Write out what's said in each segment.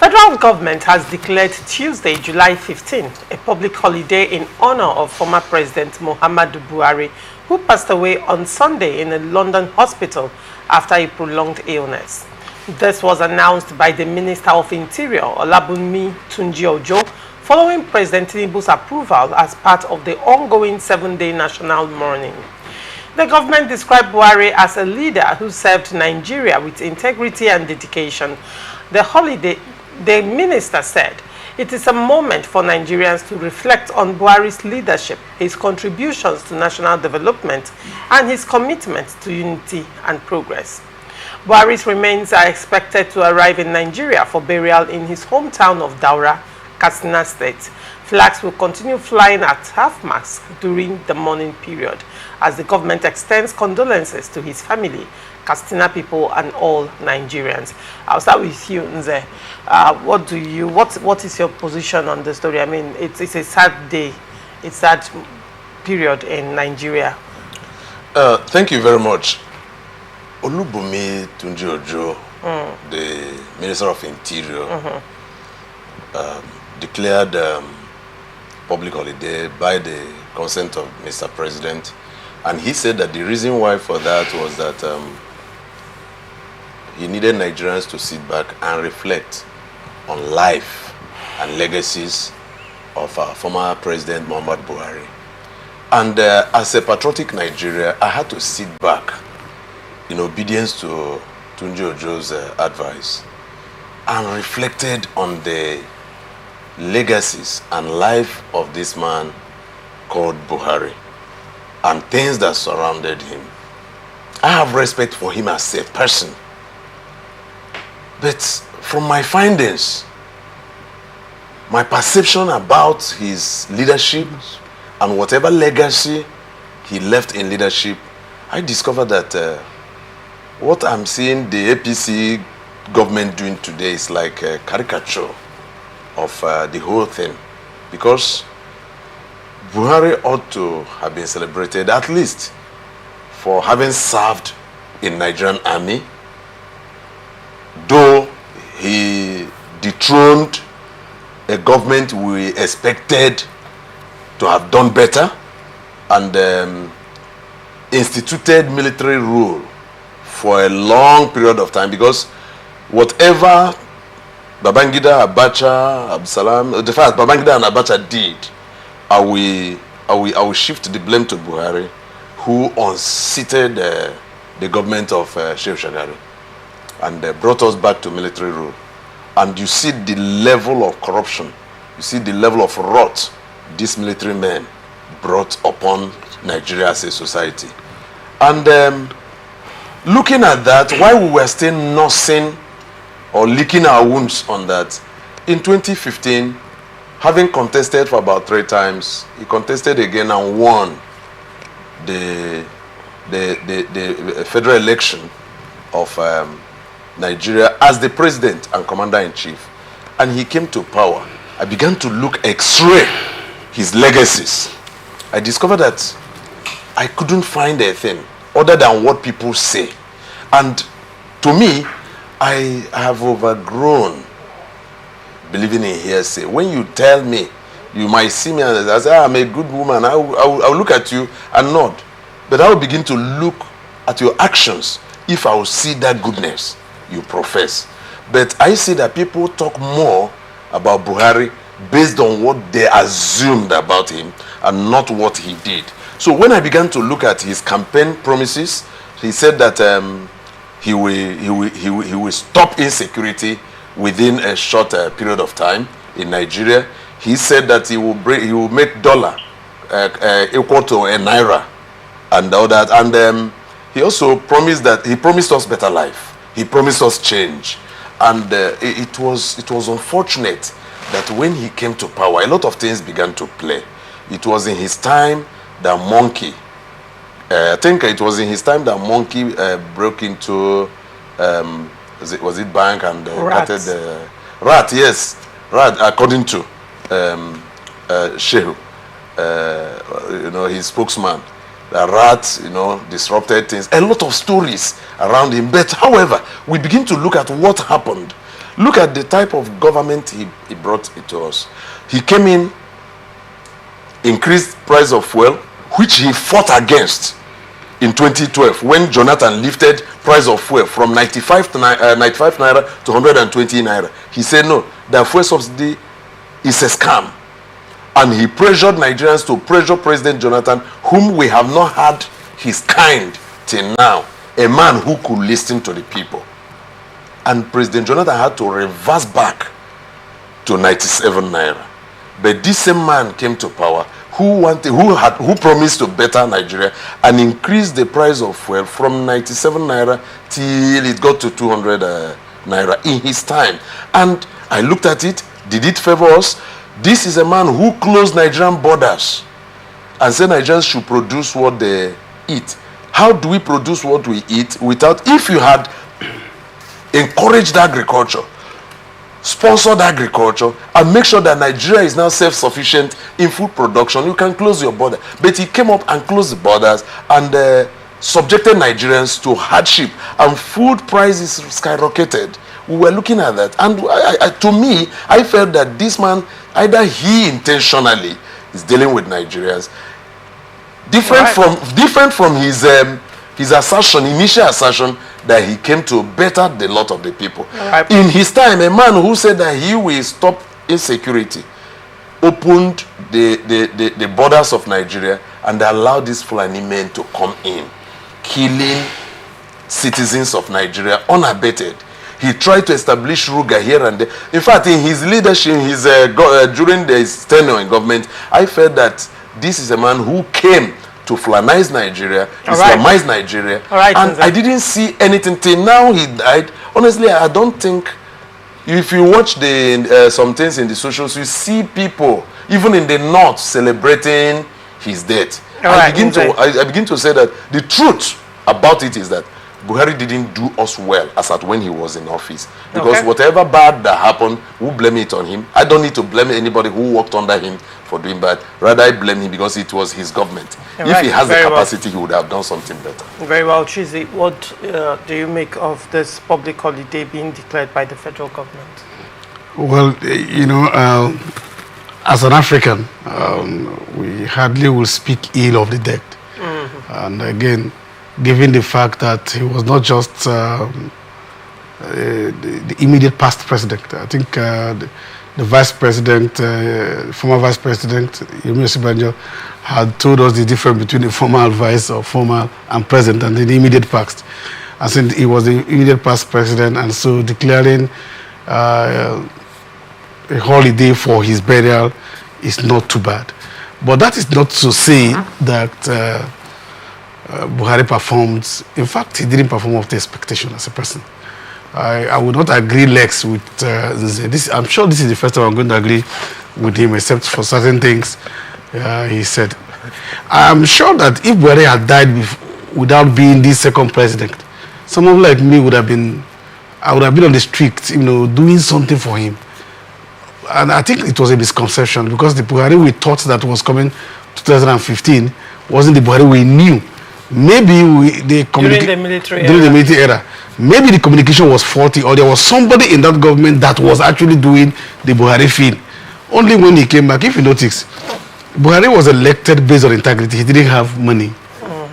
Federal government has declared Tuesday, July 15, a public holiday in honor of former President Muhammadu Buhari, who passed away on Sunday in a London hospital after a prolonged illness. This was announced by the Minister of Interior, Olubunmi Tunji-Ojo, following President Tinubu's approval as part of the ongoing 7-day national mourning. The government described Buhari as a leader who served Nigeria with integrity and dedication. The minister said, it is a moment for Nigerians to reflect on Buhari's leadership, his contributions to national development, and his commitment to unity and progress. Buhari's remains are expected to arrive in Nigeria for burial in his hometown of Daura, Katsina State. Flags will continue flying at half-mast during the mourning period as the government extends condolences to his family, Katsina people, and all Nigerians. I'll start with you, Nze. What is your position on the story? I mean, it's a sad day, it's a sad period in Nigeria. Thank you very much. Olubunmi Tunji-Ojo, the Minister of Interior, declared public holiday by the consent of Mr. President, and he said that the reason why for that was that he needed Nigerians to sit back and reflect on life and legacies of former President Muhammadu Buhari. And as a patriotic Nigeria, I had to sit back in obedience to Tunji-Ojo's advice and reflected on the legacies and life of this man called Buhari and things that surrounded him. I have respect for him as a person. But from my findings, my perception about his leadership and whatever legacy he left in leadership, I discovered that what I'm seeing the APC government doing today is like a caricature of the whole thing. Because Buhari ought to have been celebrated at least for having served in Nigerian army, though he dethroned a government we expected to have done better and instituted military rule for a long period of time, because whatever Babangida, Abacha, Absalam, the fact Babangida and Abacha did, I will shift the blame to Buhari, who unseated the government of Sheikh Shagari and brought us back to military rule. And you see the level of corruption, you see the level of rot these military men brought upon Nigeria as a society. And looking at that, while we were still nursing or licking our wounds on that, in 2015, having contested for about 3 times, he contested again and won the federal election of Nigeria as the president and commander-in-chief. And he came to power. I began to x-ray his legacies. I discovered that I couldn't find a thing other than what people say. And to me, I have overgrown believing in hearsay. When you tell me, you might see me and I say, I'm a good woman, I'll look at you and nod. But I will begin to look at your actions if I will see that goodness you profess. But I see that people talk more about Buhari based on what they assumed about him and not what he did. So when I began to look at his campaign promises, he said that he will stop insecurity within a short period of time in Nigeria. He said that he will make dollar equal to a naira and all that. And he also promised us better life. He promised us change. And it was unfortunate that when he came to power, a lot of things began to play. It was in his time that Monkey, I think it was in his time that Monkey broke into, was it bank and started Rat, yes, Rat, according to Shehu, his spokesman. The Rat, disrupted things. A lot of stories around him. But however, we begin to look at what happened. Look at the type of government he brought it to us. He came in, increased price of fuel, which he fought against in 2012 when Jonathan lifted price of fuel from 95 naira to 120 naira. He said no, the fuel subsidy is a scam. And he pressured Nigerians to pressure President Jonathan, whom we have not had his kind till now, a man who could listen to the people. And President Jonathan had to reverse back to 97 naira. But this same man came to power who promised to better Nigeria and increased the price of fuel from 97 naira till it got to 200 naira in his time. And I looked at it. Did it favor us? This is a man who closed Nigerian borders and said Nigerians should produce what they eat. How do we produce what we eat without, if you had encouraged agriculture, sponsored agriculture, and make sure that Nigeria is now self-sufficient in food production, you can close your border. But he came up and closed the borders and subjected Nigerians to hardship, and food prices skyrocketed. We were looking at that, and to me, I felt that this man, either he intentionally is dealing with Nigerians, different from his assertion, initial assertion, that he came to better the lot of the people. Right. In his time, a man who said that he will stop insecurity opened the borders of Nigeria and allowed these Fulani men to come in, killing citizens of Nigeria unabated. He tried to establish Ruga here and there. In fact, in his leadership, during his tenure in government, I felt that this is a man who came to Fulanize Nigeria, Islamize Nigeria, and I didn't see anything till now he died. Honestly, I don't think, if you watch some things in the socials, you see people, even in the north, celebrating his death. I begin to say that the truth about it is that Buhari didn't do us well as at when he was in office. Because whatever bad that happened, we blame it on him. I don't need to blame anybody who worked under him for doing bad. Rather, I blame him because it was his government. If he has the capacity, he would have done something better. Very well, Chizi. What do you make of this public holiday being declared by the federal government? Well, you know, as an African, we hardly will speak ill of the dead. And again, given the fact that he was not just the immediate past president. I think the vice president, former vice president, Yemi Osinbajo, had told us the difference between the former vice or former and president and the immediate past. I think he was the immediate past president, and so declaring a holiday for his burial is not too bad. But that is not to say that Buhari performed. In fact, he didn't perform up to expectation as a person. I would not agree, Lex, with this. I'm sure this is the first time I'm going to agree with him, except for certain things he said. I'm sure that if Buhari had died without being the second president, someone like me would have been, I would have been on the street, you know, doing something for him. And I think it was a misconception, because the Buhari we thought that was coming 2015 wasn't the Buhari we knew. Maybe during the military era, maybe the communication was faulty, or there was somebody in that government that was actually doing the Buhari thing. Only when he came back, if you notice, Buhari was elected based on integrity. He didn't have money,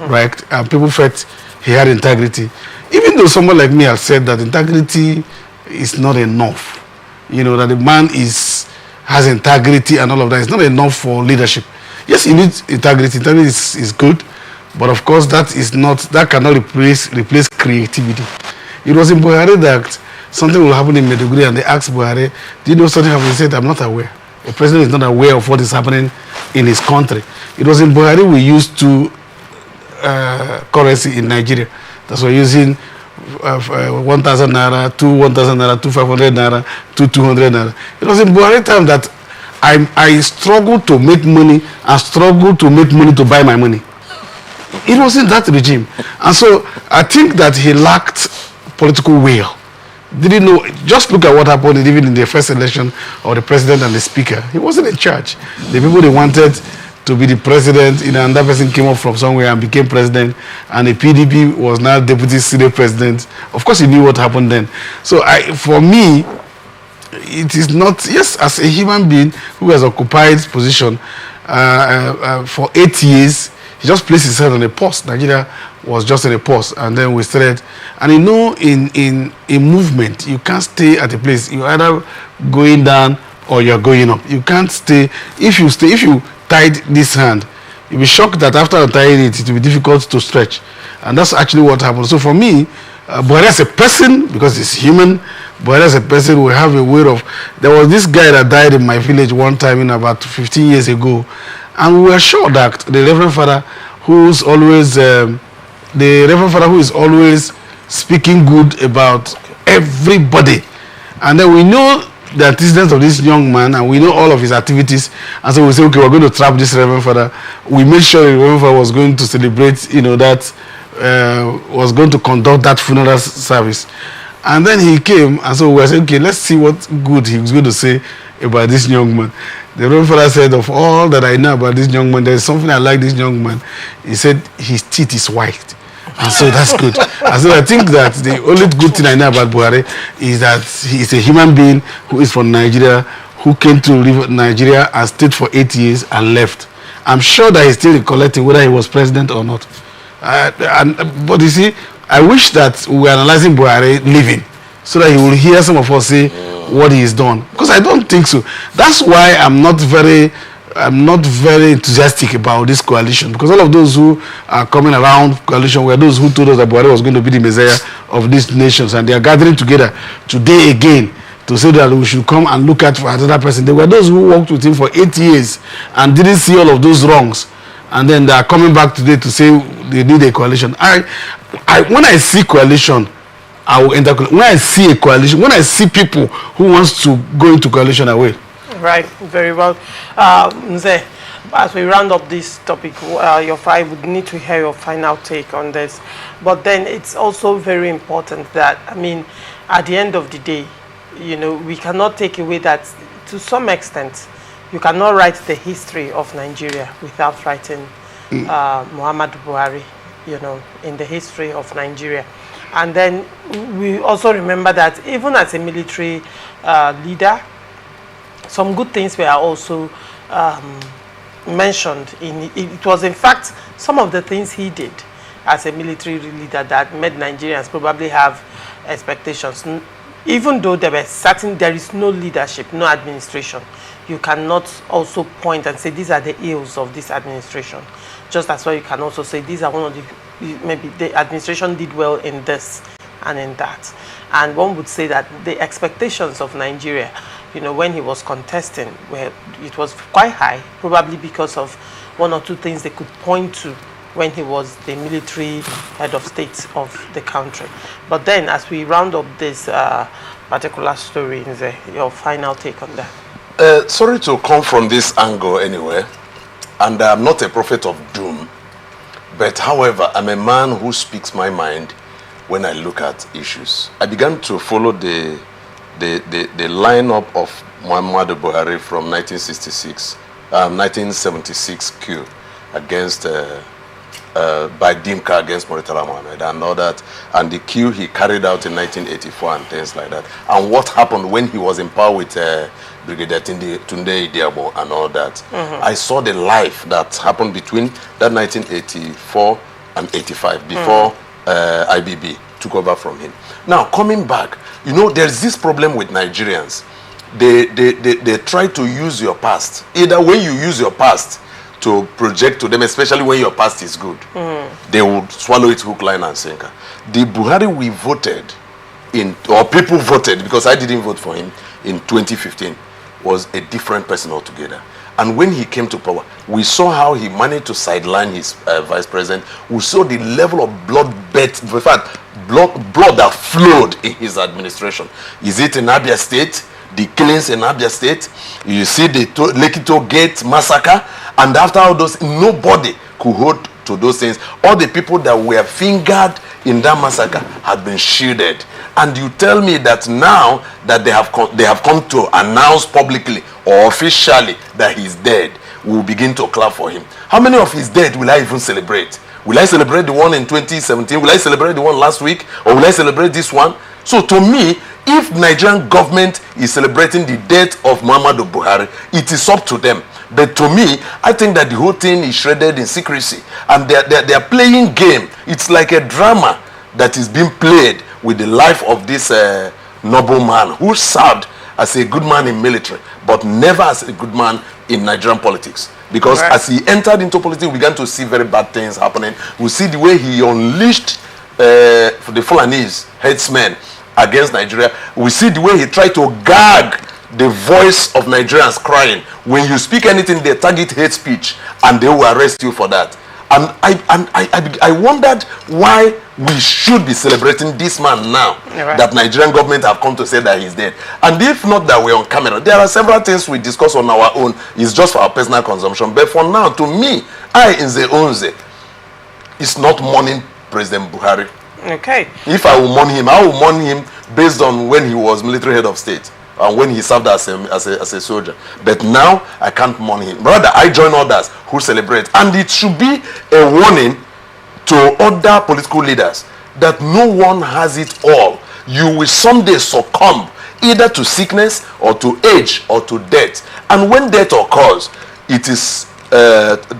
right? And people felt he had integrity. Even though someone like me has said that integrity is not enough, you know, that the man has integrity and all of that, it's not enough for leadership. Yes, he needs integrity. Integrity is good. But of course, that cannot replace creativity. It was in Buhari that something will happen in Maiduguri, and they asked Buhari, "Do you know something happened?" He said, "I'm not aware." The president is not aware of what is happening in his country. It was in Buhari we used currency in Nigeria. That's why using 1,000 naira, 1,000 naira, 500 naira, 200 naira. It was in Buhari time that I struggled to make money and struggled to make money to buy my money. It was in that regime. And so I think that he lacked political will. Didn't know, just look at what happened even in the first election of the president and the speaker. He wasn't in charge. The people they wanted to be the president, you know, and that person came up from somewhere and became president, and the PDP was now deputy senior president. Of course, he knew what happened then. So for me, it is not, yes, as a human being who has occupied his position for 8 years, he just placed his head on a pause. Nigeria was just in a pause, and then we started. And you know, in movement, you can't stay at a place. You're either going down or you're going up. You can't stay. If you tied this hand, you'll be shocked that after untying it, it will be difficult to stretch. And that's actually what happened. So for me, Buhari as a person, because he's human, Buhari as a person will have a way of... There was this guy that died in my village one time in about 15 years ago, and we were sure that the Reverend Father who is always speaking good about everybody. And then we know the antecedents of this young man, and we know all of his activities, and so we say, okay, we're going to trap this Reverend Father. We made sure the Reverend Father was going to celebrate, you know, that was going to conduct that funeral service. And then he came, and so we were saying, okay, let's see what good he was going to say about this young man. The Reverend Father said, of all that I know about this young man, there's something I like this young man. He said his teeth is white. And so that's good. And so I think that the only good thing I know about Buhari is that he is a human being who is from Nigeria, who came to live in Nigeria and stayed for 8 years and left. I'm sure that he's still recollecting whether he was president or not. But you see, I wish that we were analyzing Buhari living, so that he will hear some of us say what he has done. Because I don't think so. That's why I'm not very enthusiastic about this coalition, because all of those who are coming around coalition were those who told us that Buhari was going to be the messiah of these nations, and they are gathering together today again to say that we should come and look at for another person. They were those who worked with him for 8 years and didn't see all of those wrongs, and then they are coming back today to say they need a coalition. When I see coalition, I will enter. When I see a coalition, when I see people who wants to go into coalition, I will. Right, very well. Nze, as we round up this topic, I would need to hear your final take on this. But then it's also very important that, I mean, at the end of the day, you know, we cannot take away that, to some extent, you cannot write the history of Nigeria without writing Muhammadu Buhari, you know, in the history of Nigeria. And then we also remember that even as a military leader, some good things were also mentioned. It was, in fact, some of the things he did as a military leader that made Nigerians probably have expectations. Even though there is no leadership, no administration, you cannot also point and say these are the ills of this administration. Just as well, you can also say these are one of the, maybe the administration did well in this and in that. And one would say that the expectations of Nigeria, you know, when he was contesting, where it was quite high, probably because of one or two things they could point to when he was the military head of state of the country. But then, as we round up this particular story, your final take on that? Sorry to come from this angle anyway, and I'm not a prophet of doom, but however, I'm a man who speaks my mind when I look at issues. I began to follow the lineup of Muhammadu Buhari from 1976 coup against by Dimka against Murtala Mohammed and all that, and the coup he carried out in 1984 and things like that, and what happened when he was in power with Brigadier Tunde-Ojo and all that. I saw the life that happened between that 1984 and 85 before IBB took over from him. Now, coming back, you know, there's this problem with Nigerians. They try to use your past. Either way you use your past to project to them, especially when your past is good, they would swallow it hook, line, and sinker. The Buhari we voted in, or people voted, because I didn't vote for him, in 2015, was a different person altogether. And when he came to power, we saw how he managed to sideline his vice president. We saw the level of blood-bet, in fact, blood that flowed in his administration. Is it in Abia State? The killings in Abia State? You see the Lekki Gate massacre? And after all those, nobody could hold to those things. All the people that were fingered in that massacre had been shielded. And you tell me that now that they have come to announce publicly or officially that he's dead, we will begin to clap for him. How many of his dead will I even celebrate? Will I celebrate the one in 2017? Will I celebrate the one last week? Or will I celebrate this one? So to me, If Nigerian government is celebrating the death of Muhammadu Buhari, it is up to them. But to me, I think that the whole thing is shredded in secrecy. And they're playing game. It's like a drama that is being played with the life of this noble man who served as a good man in military, but never as a good man in Nigerian politics. Because as he entered into politics, we began to see very bad things happening. We see the way he unleashed for the Fulanese headsmen against Nigeria. We see the way he tried to gag the voice of Nigerians crying. When you speak anything, they target hate speech and they will arrest you for that. And I wondered why we should be celebrating this man now that Nigerian government have come to say that he's dead. And if not that we're on camera, there are several things we discuss on our own. It's just for our personal consumption. But for now, to me, it's not mourning President Buhari. Okay. If I will mourn him, I will mourn him based on when he was military head of state and when he served as a soldier. But now, I can't mourn him. Rather, I join others who celebrate. And it should be a warning to other political leaders that no one has it all. You will someday succumb either to sickness or to age or to death. And when death occurs, it is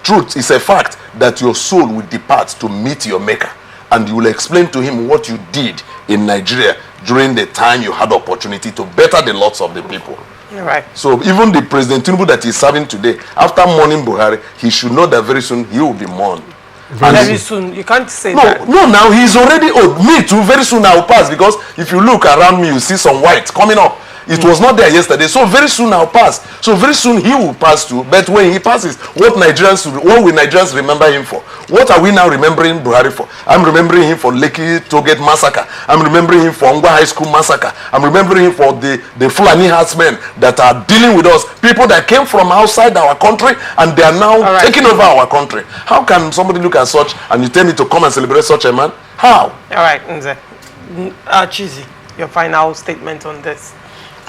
truth, it's a fact that your soul will depart to meet your maker. And you will explain to him what you did in Nigeria during the time you had opportunity to better the lots of the people. Right. So even the President Tinubu that is serving today, after mourning Buhari, he should know that very soon he will be mourned. Very soon. You can't say that. No, now he's already old. Me too, very soon I will pass, because if you look around me, you see some white coming up. It was not there yesterday, so very soon I'll pass. So very soon he will pass too. But when he passes, what will Nigerians remember him for? What are we now remembering Buhari for? I'm remembering him for Lekki Tollgate massacre. I'm remembering him for Ngwa High School massacre. I'm remembering him for the Fulani herdsmen that are dealing with us. People that came from outside our country and they are now taking over our country. How can somebody look at such and you tell me to come and celebrate such a man? How? All right, Nze. Chizi, your final statement on this.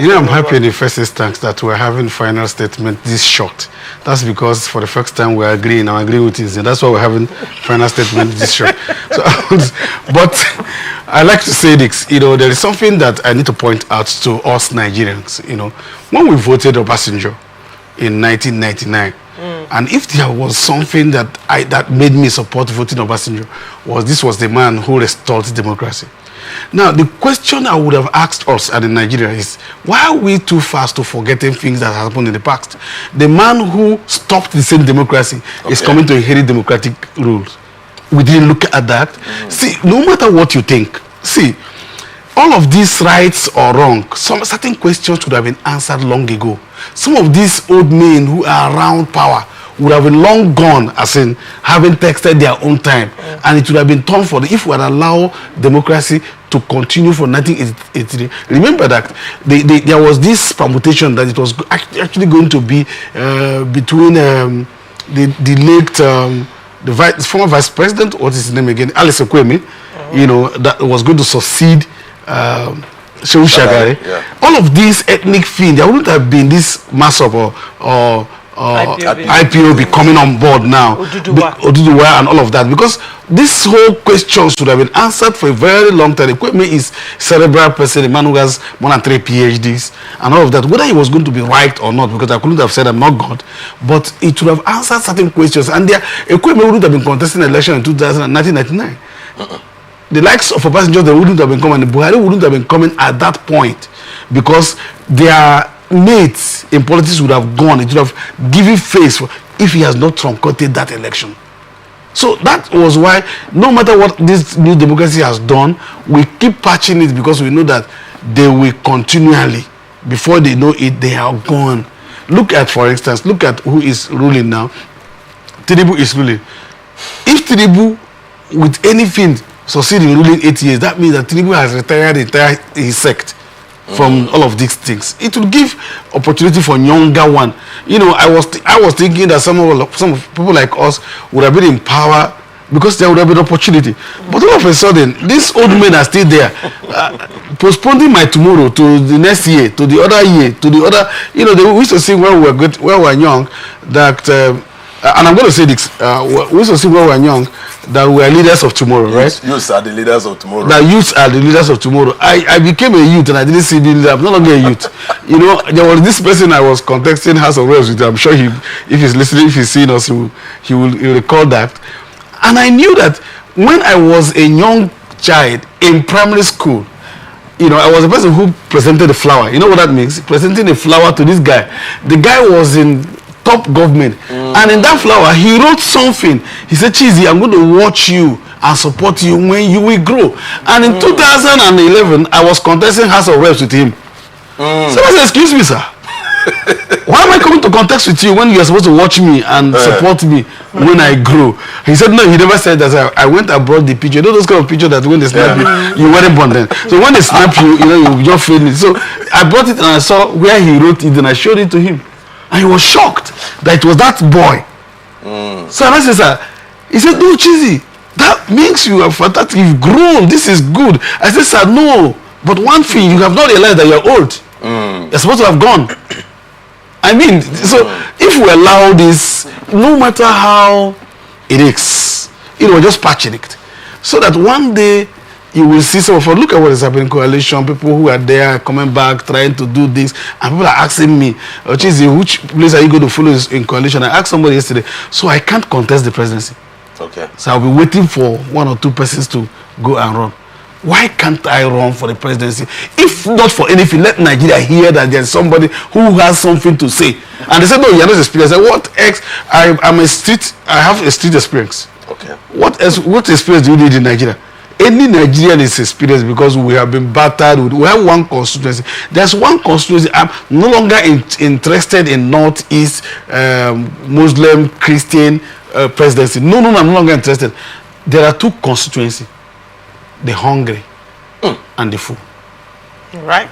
You know, I'm happy in the first instance that we're having final statement this short. That's because for the first time we're agreeing. I'm agreeing with you. That's why we're having final statement this short. So, but I like to say this. You know, there is something that I need to point out to us Nigerians. You know, when we voted Obasanjo in 1999, and if there was something that made me support voting Obasanjo, was the man who restored democracy. Now, the question I would have asked us in Nigeria is, why are we too fast to forgetting things that happened in the past? The man who stopped the same democracy is coming to inherit democratic rules. We didn't look at that. See, no matter what you think, see, all of these rights or wrong, some certain questions should have been answered long ago. Some of these old men who are around power would have been long gone, as in having texted their own time, and it would have been time for them if we had allowed democracy to continue for 1983. Remember that there was this permutation that it was actually going to be between the late the former vice president, what is his name again, Alice Okwemi, you know, that was going to succeed Shehu Shagari. All of these ethnic things, there wouldn't have been this mass-up or IPOB coming on board now, Oduduwa and all of that, because this whole question should have been answered for a very long time. Kwame is cerebral person, a man who has more than 3 PhDs and all of that. Whether he was going to be right or not, because I couldn't have said I'm not God, but it should have answered certain questions. And Kwame wouldn't have been contesting the election in 1999. The likes of Obasanjo, they wouldn't have been coming, and Buhari wouldn't have been coming at that point, because their mates in politics would have gone. It would have given face if he has not truncated that election. So that was why, no matter what this new democracy has done, we keep patching it, because we know that they will continually, before they know it, they are gone. Look at, for instance, look at who is ruling now. Tinubu is ruling. If Tinubu, with anything, succeed in ruling 8 years, that means that Tinubu has retired his sect from all of these things. It will give opportunity for younger one. You know, I was thinking that some people like us would have been in power because there would have been opportunity. But all of a sudden, these old men are still there, postponing my tomorrow to the next year, to the other year, to the other. You know, we used to sing when we were young that and I'm going to say this, we used to see when we were young that we are leaders of tomorrow, right? Youths are the leaders of tomorrow. That youths are the leaders of tomorrow. I became a youth and I didn't see the leader. I'm no longer a youth. You know, there was this person I was contesting House of Reps with. I'm sure if he's listening, if he's seeing us, he will recall that. And I knew that when I was a young child in primary school, you know, I was the person who presented the flower. You know what that means? Presenting a flower to this guy. The guy was in top government. And in that flower, he wrote something. He said, Chizzy, I'm going to watch you and support you when you will grow. And in 2011, I was contesting House of Reps with him. So I said, excuse me, sir. Why am I coming to contest with you when you're supposed to watch me and support me when I grow? He said, no, he never said that. I went and brought the picture. You know those kind of pictures that when they snap you weren't born then. So when they snap you, you know, you just feel it. So I brought it and I saw where he wrote it and I showed it to him. And he was shocked that it was that boy. So I said, sir, he said, no, Chizzy, that means you are fantastic. You've grown. This is good. I said, sir, no. But one thing, you have not realized that you're old. You're supposed to have gone. I mean, so if we allow this, no matter how it is, you know, just patching it. So that one day you will see some of us, look at what is happening in coalition, people who are there coming back, trying to do this, and people are asking me, oh, Chizzy, which place are you going to follow in coalition? I asked somebody yesterday, so I can't contest the presidency. Okay. So I'll be waiting for one or two persons to go and run. Why can't I run for the presidency? If not for anything, let Nigeria hear that there's somebody who has something to say. And they said, no, you're not experienced. I said, what else? I have a street experience. Okay. What experience do you need in Nigeria? Any Nigerian is experienced because we have been battered. We have one constituency. There's one constituency. I'm no longer interested in Northeast Muslim, Christian presidency. No, I'm no longer interested. There are two constituencies. The hungry and the full. Right.